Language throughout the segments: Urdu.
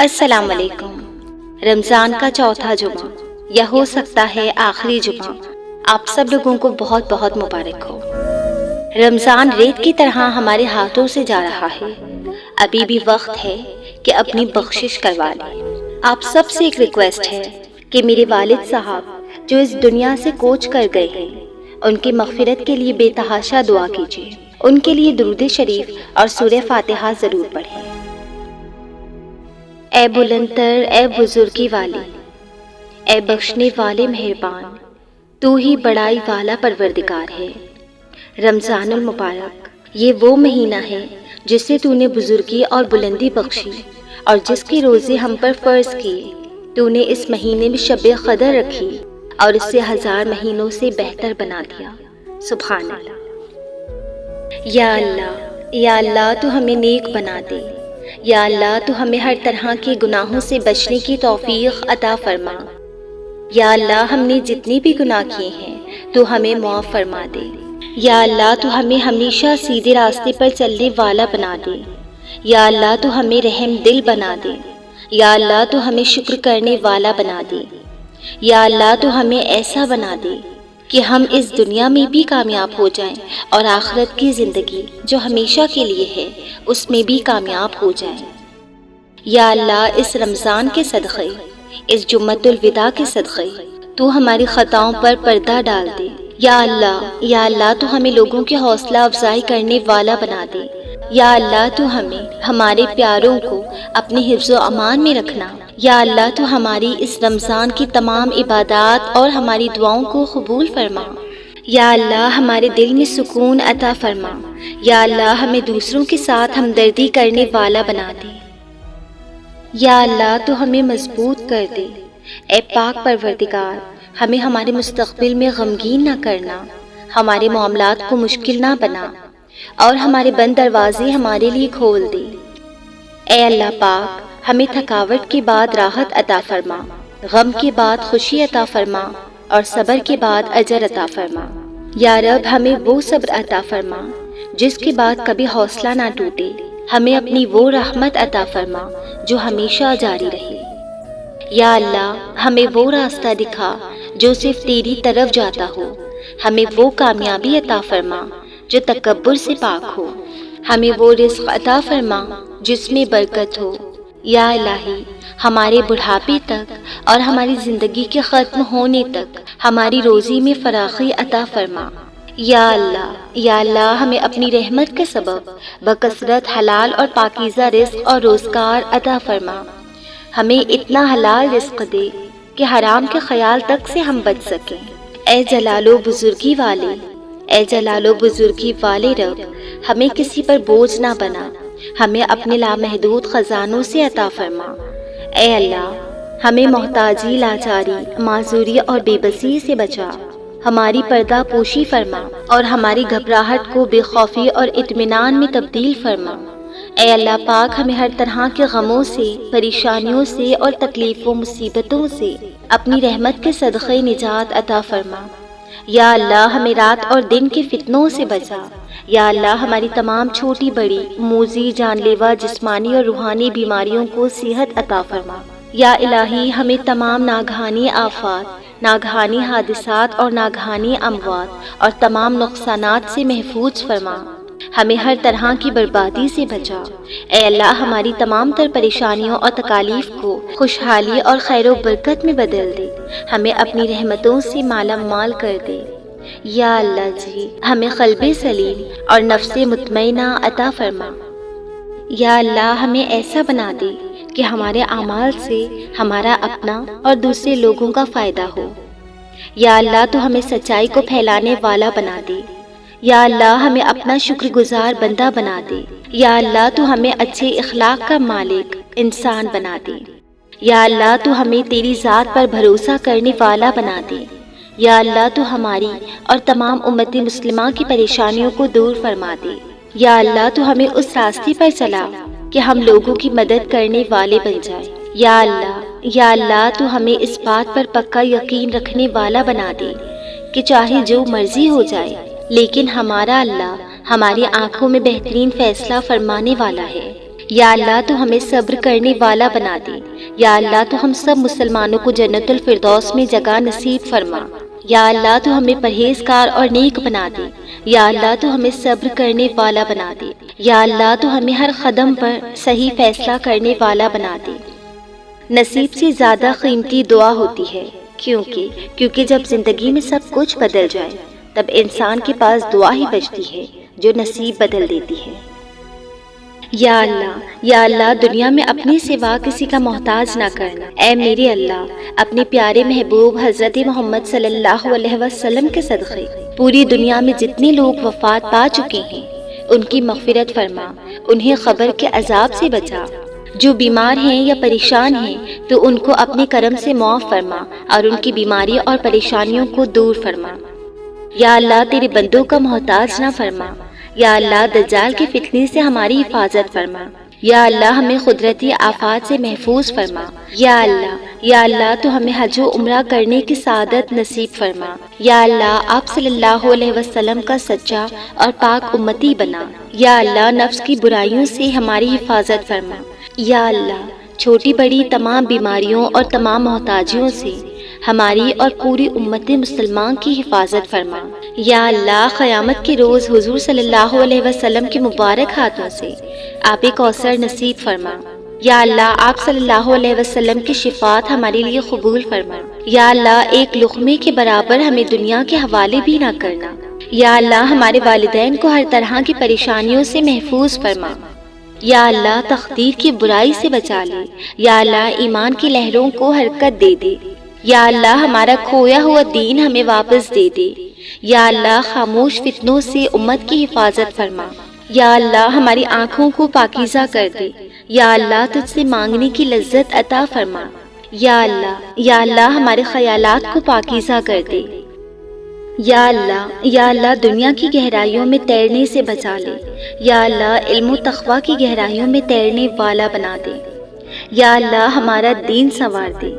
السلام علیکم۔ رمضان کا چوتھا جمعہ یا ہو سکتا ہے آخری جمعہ آپ سب لوگوں کو بہت بہت مبارک ہو۔ رمضان ریت کی طرح ہمارے ہاتھوں سے جا رہا ہے، ابھی بھی وقت ہے کہ اپنی بخشش کروا لیں۔ آپ سب سے ایک ریکویسٹ ہے کہ میرے والد صاحب جو اس دنیا سے کوچ کر گئے ہیں ان کی مغفرت کے لیے بے تحاشا دعا کیجیے، ان کے لیے درود شریف اور سورہ فاتحہ ضرور پڑھیں۔ اے بلندتر، اے بزرگی والی، اے بخشنے والے مہربان، تو ہی بڑائی والا پروردگار ہے۔ رمضان المبارک یہ وہ مہینہ ہے جسے تو نے بزرگی اور بلندی بخشی، اور جس کے روزے ہم پر فرض کیے۔ تو نے اس مہینے میں شب قدر رکھی اور اسے 1000 مہینوں سے بہتر بنا دیا۔ سبحان اللہ۔ یا اللہ تو ہمیں نیک بنا دے۔ یا اللہ تو ہمیں ہر طرح کے گناہوں سے بچنے کی توفیق عطا فرما۔ یا اللہ ہم نے جتنے بھی گناہ کیے ہیں تو ہمیں معاف فرما دے۔ یا اللہ تو ہمیں ہمیشہ سیدھے راستے پر چلنے والا بنا دے۔ یا اللہ تو ہمیں رحم دل بنا دے۔ یا اللہ تو ہمیں شکر کرنے والا بنا دے۔ یا اللہ تو ہمیں ایسا بنا دے کہ ہم اس دنیا میں بھی کامیاب ہو جائیں اور آخرت کی زندگی جو ہمیشہ کے لیے ہے اس میں بھی کامیاب ہو جائیں۔ یا اللہ اس رمضان کے صدقے، اس جمعۃ الوداع کے صدقے تو ہماری خطاؤں پر پردہ ڈال دے۔ یا اللہ تو ہمیں لوگوں کی حوصلہ افزائی کرنے والا بنا دے۔ یا اللہ تو ہمیں ہمارے پیاروں کو اپنے حفظ و امان میں رکھنا۔ یا اللہ تو ہماری اس رمضان کی تمام عبادات اور ہماری دعاؤں کو قبول فرما۔ یا اللہ ہمارے دل میں سکون عطا فرما۔ یا اللہ ہمیں دوسروں کے ساتھ ہمدردی کرنے والا بنا دے۔ یا اللہ تو ہمیں مضبوط کر دے۔ اے پاک پروردگار ہمیں ہمارے مستقبل میں غمگین نہ کرنا، ہمارے معاملات کو مشکل نہ بنا اور ہمارے بند دروازے ہمارے لیے کھول دے۔ اے اللہ پاک ہمیں تھکاوٹ کے بعد راحت عطا فرما، غم کے بعد خوشی عطا فرما اور صبر کے بعد اجر عطا فرما۔ یا رب ہمیں وہ صبر عطا فرما جس کے بعد کبھی حوصلہ نہ ٹوٹے، ہمیں اپنی وہ رحمت عطا فرما جو ہمیشہ جاری رہے۔ یا اللہ ہمیں وہ راستہ دکھا جو صرف تیری طرف جاتا ہو، ہمیں وہ کامیابی عطا فرما جو تکبر سے پاک ہو، ہمیں وہ رزق عطا فرما جس میں برکت ہو۔ یا الہی ہمارے بڑھاپے تک اور ہماری زندگی کے ختم ہونے تک ہماری روزی میں فراخی عطا فرما۔ یا اللہ ہمیں اپنی رحمت کے سبب بکثرت حلال اور پاکیزہ رزق اور روزگار عطا فرما۔ ہمیں اتنا حلال رزق دے کہ حرام کے خیال تک سے ہم بچ سکیں۔ اے جلال و بزرگی والے، اے جلال و بزرگی والے رب ہمیں کسی پر بوجھ نہ بنا، ہمیں اپنے لامحدود خزانوں سے عطا فرما۔ اے اللہ ہمیں محتاجی، لاچاری، معذوری اور بے بسی سے بچا، ہماری پردہ پوشی فرما اور ہماری گھبراہٹ کو بے خوفی اور اطمینان میں تبدیل فرما۔ اے اللہ پاک ہمیں ہر طرح کے غموں سے، پریشانیوں سے اور تکلیف و مصیبتوں سے اپنی رحمت کے صدقے نجات عطا فرما۔ یا اللہ ہمیں رات اور دن کے فتنوں سے بچا۔ یا اللہ ہماری تمام چھوٹی بڑی موذی، جان لیوا جسمانی اور روحانی بیماریوں کو صحت عطا فرما۔ یا الہی ہمیں تمام ناگہانی آفات، ناگہانی حادثات اور ناگہانی اموات اور تمام نقصانات سے محفوظ فرما، ہمیں ہر طرح کی بربادی سے بچا۔ اے اللہ ہماری تمام تر پریشانیوں اور تکالیف کو خوشحالی اور خیر و برکت میں بدل دے، ہمیں اپنی رحمتوں سے مالا مال کر دے۔ یا اللہ جی ہمیں قلب سلیم اور نفس مطمئنہ عطا فرما۔ یا اللہ ہمیں ایسا بنا دے کہ ہمارے اعمال سے ہمارا اپنا اور دوسرے لوگوں کا فائدہ ہو۔ یا اللہ تو ہمیں سچائی کو پھیلانے والا بنا دے۔ یا اللہ ہمیں اپنا شکر گزار بندہ بنا دے۔ یا اللہ تو ہمیں اچھے اخلاق کا مالک انسان بنا دے۔ یا اللہ تو ہمیں تیری ذات پر بھروسہ کرنے والا بنا دے۔ یا اللہ تو ہماری اور تمام امت مسلمہ کی پریشانیوں کو دور فرما دے۔ یا اللہ تو ہمیں اس راستے پر چلا کہ ہم لوگوں کی مدد کرنے والے بن جائیں۔ یا اللہ تو ہمیں اس بات پر پکا یقین رکھنے والا بنا دے کہ چاہے جو مرضی ہو جائے لیکن ہمارا اللہ ہماری آنکھوں میں بہترین فیصلہ فرمانے والا ہے۔ یا اللہ تو ہمیں صبر کرنے والا بنا دے۔ یا اللہ تو ہم سب مسلمانوں کو جنت الفردوس میں جگہ نصیب فرما۔ یا اللہ تو ہمیں پرہیزگار اور نیک بنا دے۔ یا اللہ تو ہمیں صبر کرنے والا بنا دے۔ یا اللہ تو ہمیں ہر قدم پر صحیح فیصلہ کرنے والا بنا دے۔ نصیب سے زیادہ قیمتی دعا ہوتی ہے، کیونکہ جب زندگی میں سب کچھ بدل جائے تب انسان کے پاس دعا ہی بچتی ہے جو نصیب بدل دیتی ہے۔ یا اللہ دنیا میں اپنے سوا کسی کا محتاج نہ کرنا۔ اے میرے اللہ، اپنے پیارے محبوب حضرت محمد صلی اللہ علیہ وسلم کے صدقے پوری دنیا میں جتنے لوگ وفات پا چکے ہیں ان کی مغفرت فرما، انہیں قبر کے عذاب سے بچا۔ جو بیمار ہیں یا پریشان ہیں تو ان کو اپنے کرم سے معاف فرما اور ان کی بیماری اور پریشانیوں کو دور فرما۔ یا اللہ تیرے بندوں کا محتاج نہ فرما۔ یا اللہ دجال کے فتنے سے ہماری حفاظت فرما۔ یا اللہ ہمیں قدرتی آفات سے محفوظ فرما۔ یا اللہ تو ہمیں حج و عمرہ کرنے کی سعادت نصیب فرما۔ یا اللہ آپ صلی اللہ علیہ وسلم کا سچا اور پاک امتی بنا۔ یا اللہ نفس کی برائیوں سے ہماری حفاظت فرما۔ یا اللہ چھوٹی بڑی تمام بیماریوں اور تمام محتاجیوں سے ہماری اور پوری امت مسلمان کی حفاظت فرما۔ یا اللہ قیامت کے روز حضور صلی اللہ علیہ وسلم کے مبارک ہاتھوں سے آب کوثر نصیب فرما۔ یا اللہ آپ صلی اللہ علیہ وسلم کی شفاعت ہمارے لیے قبول فرما۔ یا اللہ ایک لقمے کے برابر ہمیں دنیا کے حوالے بھی نہ کرنا۔ یا اللہ ہمارے والدین کو ہر طرح کی پریشانیوں سے محفوظ فرما۔ یا اللہ تقدیر کی برائی سے بچا لے۔ یا اللہ ایمان کی لہروں کو حرکت دے دے۔ یا اللہ ہمارا کھویا ہوا دین ہمیں واپس دے دے۔ یا اللہ خاموش فتنوں سے امت کی حفاظت فرما۔ یا اللہ ہماری آنکھوں کو پاکیزہ کر دے۔ یا اللہ تجھ سے مانگنے کی لذت عطا فرما۔ یا اللہ ہمارے خیالات کو پاکیزہ کر دے۔ یا اللہ دنیا کی گہرائیوں میں تیرنے سے بچا لے۔ یا اللہ علم و تقوی کی گہرائیوں میں تیرنے والا بنا دے۔ یا اللہ ہمارا دین سنوار دے۔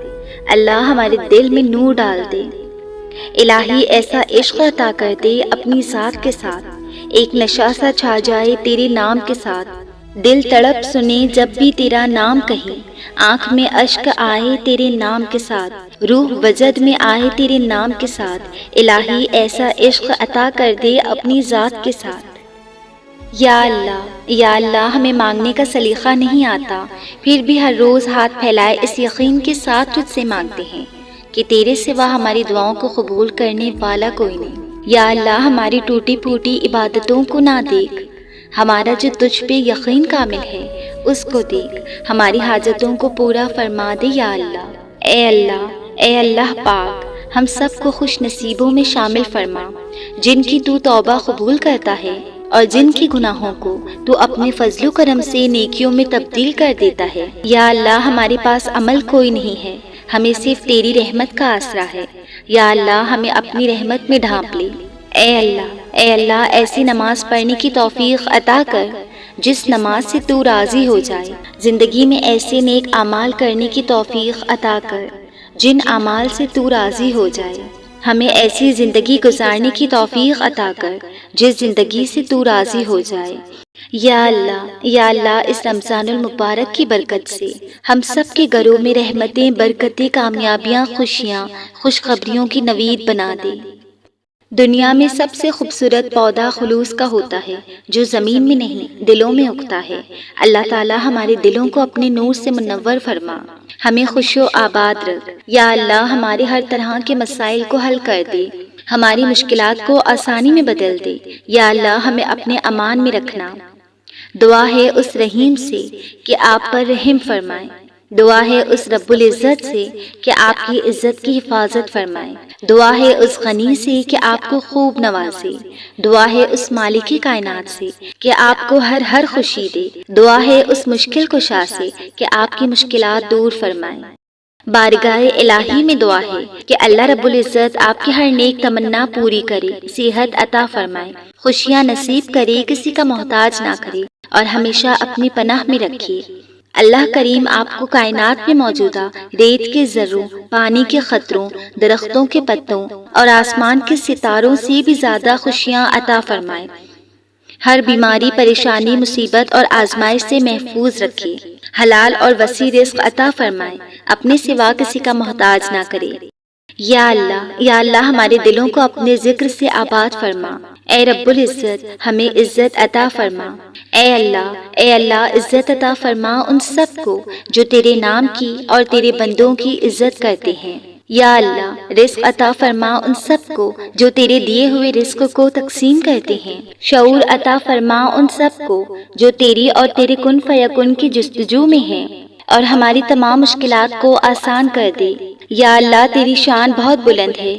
اللہ ہمارے دل میں نور ڈال دے۔ الہی ایسا عشق عطا کر دے اپنی ذات کے ساتھ، ایک نشہ سا چھا جائے تیرے نام کے ساتھ، دل تڑپ سنے جب بھی تیرا نام کہیں، آنکھ میں اشک آئے تیرے نام کے ساتھ، روح وجد میں آئے تیرے نام کے ساتھ، الہی ایسا عشق عطا کر دے اپنی ذات کے ساتھ۔ یا اللہ ہمیں مانگنے کا سلیقہ نہیں آتا، پھر بھی ہر روز ہاتھ پھیلائے اس یقین کے ساتھ تجھ سے مانگتے ہیں کہ تیرے سوا ہماری دعاؤں کو قبول کرنے والا کوئی نہیں۔ یا اللہ ہماری ٹوٹی پھوٹی عبادتوں کو نہ دیکھ، ہمارا جو تجھ پہ یقین کامل ہے اس کو دیکھ، ہماری حاجتوں کو پورا فرما دے۔ یا اللہ اے اللہ پاک ہم سب کو خوش نصیبوں میں شامل فرما، جن کی تو توبہ قبول کرتا ہے اور جن کی گناہوں کو تو اپنے فضل و کرم سے نیکیوں میں تبدیل کر دیتا ہے۔ یا اللہ ہمارے پاس عمل کوئی نہیں ہے، ہمیں صرف تیری رحمت کا آسرا ہے۔ یا اللہ ہمیں اپنی رحمت میں ڈھانپ لے۔ اے اللہ ایسی نماز پڑھنے کی توفیق عطا کر جس نماز سے تو راضی ہو جائے، زندگی میں ایسے نیک اعمال کرنے کی توفیق عطا کر جن اعمال سے تو راضی ہو جائے، ہمیں ایسی زندگی گزارنے کی توفیق عطا کر جس زندگی سے تو راضی ہو جائے۔ یا اللہ اس رمضان المبارک کی برکت سے ہم سب کے گھروں میں رحمتیں، برکتیں، کامیابیاں، خوشیاں، خوشخبریوں کی نوید بنا دے۔ دنیا میں سب سے خوبصورت پودا خلوص کا ہوتا ہے جو زمین میں نہیں دلوں میں اگتا ہے۔ اللہ تعالی ہمارے دلوں کو اپنے نور سے منور فرما، ہمیں خوش و آباد رکھ۔ یا اللہ ہمارے ہر طرح کے مسائل کو حل کر دے، ہماری مشکلات کو آسانی میں بدل دے۔ یا اللہ ہمیں اپنے امان میں رکھنا۔ دعا ہے اس رحیم سے کہ آپ پر رحم فرمائے، دعا ہے اس رب العزت سے کہ آپ کی عزت کی حفاظت فرمائے، دعا ہے اس غنی سے کہ آپ کو خوب نوازے، دعا ہے اس مالک کائنات سے کہ آپ کو ہر خوشی دے، دعا ہے اس مشکل کشا سے کہ آپ کی مشکلات دور فرمائے۔ بارگاہ الہی میں دعا ہے کہ اللہ رب العزت آپ کی ہر نیک تمنا پوری کرے، صحت عطا فرمائے، خوشیاں نصیب کرے، کسی کا محتاج نہ کرے اور ہمیشہ اپنی پناہ میں رکھے۔ اللہ کریم آپ کو کائنات میں موجودہ ریت کے ذروں، پانی کے قطروں، درختوں کے پتوں اور آسمان کے ستاروں سے بھی زیادہ خوشیاں عطا فرمائے۔ ہر بیماری، پریشانی، مصیبت اور آزمائش سے محفوظ رکھے، حلال اور وسیع رزق عطا فرمائے، اپنے سوا کسی کا محتاج نہ کرے۔ یا اللہ ہمارے دلوں کو اپنے ذکر سے آباد فرما۔ اے رب العزت ہمیں عزت عطا فرما۔ اے اللہ عزت عطا فرما ان سب کو جو تیرے نام کی اور تیرے بندوں کی عزت کرتے ہیں۔ یا اللہ رزق عطا فرما ان سب کو جو تیرے دیے ہوئے رزق کو تقسیم کرتے ہیں۔ شعور عطا فرما ان سب کو جو تیری اور تیرے کن فیکن کی جستجو میں ہیں، اور ہماری تمام مشکلات کو آسان کر دے۔ یا اللہ تیری شان بہت بلند ہے،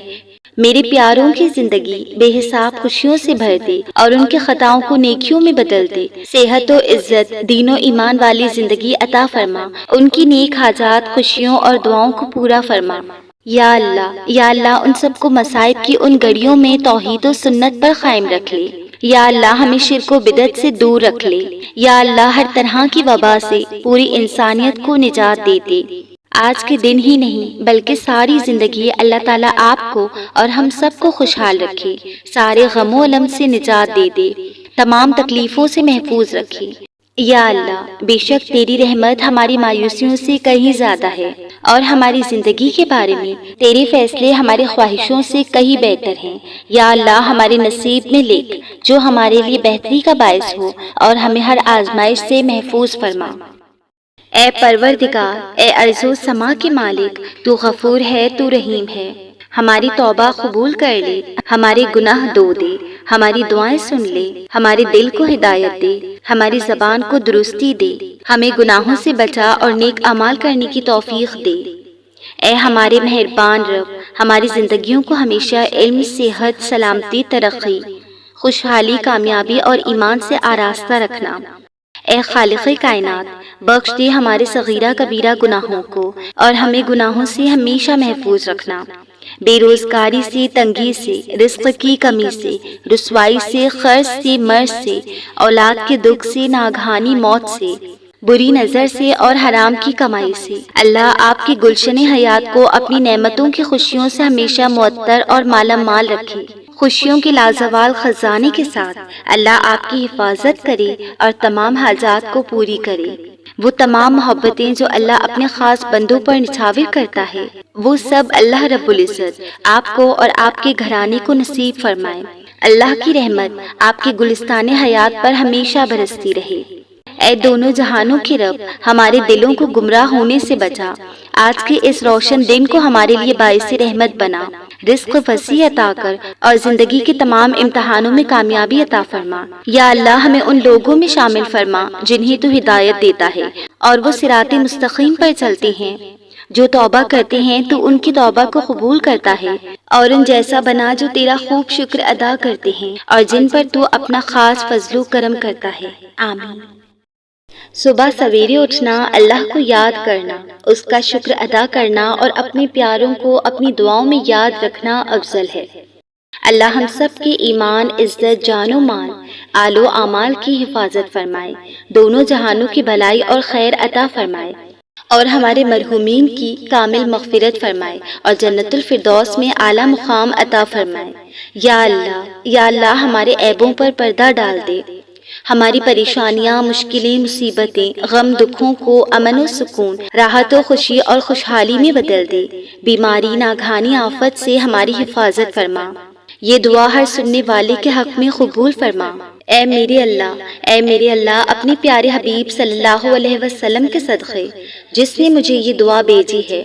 میرے پیاروں کی زندگی بے حساب خوشیوں سے بھر دے اور ان کے خطاؤں کو نیکیوں میں بدل دے۔ صحت و عزت، دین و ایمان والی زندگی عطا فرما، ان کی نیک حاجات، خوشیوں اور دعاؤں کو پورا فرما۔ یا اللہ ان سب کو مصائب کی ان گڑیوں میں توحید و سنت پر قائم رکھ لے۔ یا اللہ ہمیں شرک و بدعت سے دور رکھ لے۔ یا اللہ ہر طرح کی وبا سے پوری انسانیت کو نجات دے دے۔ آج کے دن ہی نہیں بلکہ ساری زندگی اللہ تعالیٰ آپ کو اور ہم سب کو خوشحال رکھے، سارے غم و الم سے نجات دے دے، تمام تکلیفوں سے محفوظ رکھے۔ یا اللہ بے شک تیری رحمت ہماری مایوسیوں سے کہیں زیادہ ہے، اور ہماری زندگی کے بارے میں تیرے فیصلے ہماری خواہشوں سے کہیں بہتر ہیں۔ یا اللہ ہمارے نصیب میں لکھ جو ہمارے لیے بہتری کا باعث ہو، اور ہمیں ہر آزمائش سے محفوظ فرما۔ اے پروردگار، اے ارض و سما کے مالک، تو غفور ہے، تو رحیم ہے، ہماری توبہ قبول کر لے، ہمارے گناہ دھو دے، ہماری دعائیں سن لے، ہمارے دل کو ہدایت دے، ہماری زبان کو درستی دے، ہمیں گناہوں سے بچا اور نیک اعمال کرنے کی توفیق دے۔ اے ہمارے مہربان رب، ہماری زندگیوں کو ہمیشہ علم، صحت، سلامتی، ترقی، خوشحالی، کامیابی اور ایمان سے آراستہ رکھنا۔ اے خالق کائنات، بخش دے ہمارے صغیرہ کبیرہ گناہوں کو، اور ہمیں گناہوں سے ہمیشہ محفوظ رکھنا۔ بے روزگاری سے، تنگی سے، رزق کی کمی سے، رسوائی سے، قرض سے، مرض سے، اولاد کے دکھ سے، ناگہانی موت سے، بری نظر سے اور حرام کی کمائی سے۔ اللہ آپ کی گلشن حیات کو اپنی نعمتوں کی خوشیوں سے ہمیشہ معطر اور مالا مال رکھے۔ خوشیوں کے لازوال خزانے کے ساتھ اللہ آپ کی حفاظت کرے اور تمام حاجات کو پوری کرے۔ وہ تمام محبتیں جو اللہ اپنے خاص بندوں پر نچھاور کرتا ہے، وہ سب اللہ رب العزت آپ کو اور آپ کے گھرانے کو نصیب فرمائے۔ اللہ کی رحمت آپ کے گلستان حیات پر ہمیشہ برستی رہے۔ اے دونوں جہانوں کے رب، ہمارے دلوں کو گمراہ ہونے سے بچا، آج کے اس روشن دن کو ہمارے لیے باعث رحمت بنا، رزق وسیع عطا کر اور زندگی کے تمام امتحانوں میں کامیابی عطا فرما۔ یا اللہ ہمیں ان لوگوں میں شامل فرما جنہیں تو ہدایت دیتا ہے اور وہ صراط مستقیم پر چلتے ہیں، جو توبہ کرتے ہیں تو ان کی توبہ کو قبول کرتا ہے، اور ان جیسا بنا جو تیرا خوب شکر ادا کرتے ہیں اور جن پر تو اپنا خاص فضل و کرم کرتا ہے۔ آمین۔ صبح سویرے اٹھنا، اللہ کو یاد کرنا، اس کا شکر ادا کرنا اور اپنے پیاروں کو اپنی دعاؤں میں یاد رکھنا افضل ہے۔ اللہ ہم سب کے ایمان، عزت، جان و مال، آل و اعمال کی حفاظت فرمائے، دونوں جہانوں کی بھلائی اور خیر عطا فرمائے، اور ہمارے مرحومین کی کامل مغفرت فرمائے اور جنت الفردوس میں اعلیٰ مقام عطا فرمائے۔ یا اللہ ہمارے عیبوں پر پردہ ڈال دے، ہماری پریشانیاں، مشکلیں، مصیبتیں، غم، دکھوں کو امن و سکون، راحت و خوشی اور خوشحالی میں بدل دے، بیماری، ناگہانی آفت سے ہماری حفاظت فرما۔ یہ دعا ہر سننے والے کے حق میں قبول فرما۔ اے میرے اللہ اپنے پیارے حبیب صلی اللہ علیہ وسلم کے صدقے، جس نے مجھے یہ دعا بھیجی ہے،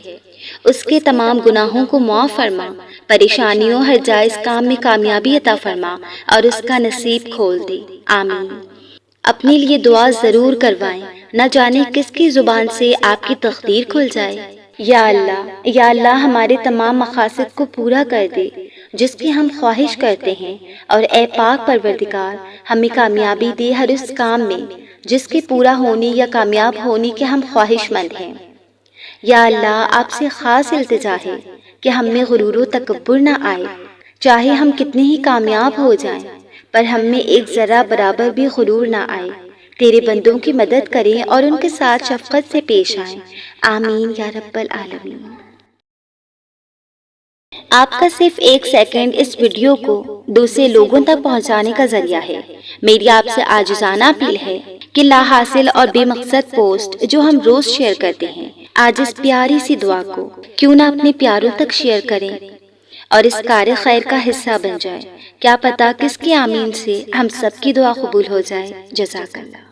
اس کے تمام گناہوں کو معاف فرما، پریشانیوں، ہر جائز کام میں کامیابی عطا فرما اور اس کا نصیب کھول دے۔ آمین۔ اپنے لیے دعا ضرور کروائیں، نہ جانے کس کی زبان سے آپ کی تقدیر کھل جائے۔ یا اللہ ہمارے تمام مقاصد کو پورا کر دے جس کی ہم خواہش کرتے ہیں، اور اے پاک پروردگار ہمیں کامیابی دے ہر اس کام میں جس کے پورا ہونے یا کامیاب ہونے کے ہم خواہش مند ہیں۔ یا اللہ آپ سے خاص التجا ہے کہ ہم میں غرور و تکبر نہ آئے، چاہے ہم کتنے ہی کامیاب ہو جائیں، پر ہم میں ایک ذرہ برابر بھی غرور نہ آئے۔ تیرے بندوں کی مدد کریں اور ان کے ساتھ شفقت سے پیش آئیں۔ آمین یا رب العالمین۔ آپ کا صرف 1 سیکنڈ اس ویڈیو کو دوسرے لوگوں تک پہنچانے کا ذریعہ ہے۔ میری آپ سے عاجزانہ اپیل ہے کہ لا حاصل اور بے مقصد پوسٹ جو ہم روز شیئر کرتے ہیں، آج اس پیاری سی دعا کو کیوں نہ اپنے پیاروں تک شیئر کریں اور اس کار خیر کا حصہ بن جائے۔ کیا پتہ کس کے آمین سے ہم سب کی دعا قبول ہو جائے۔ جزاک اللہ۔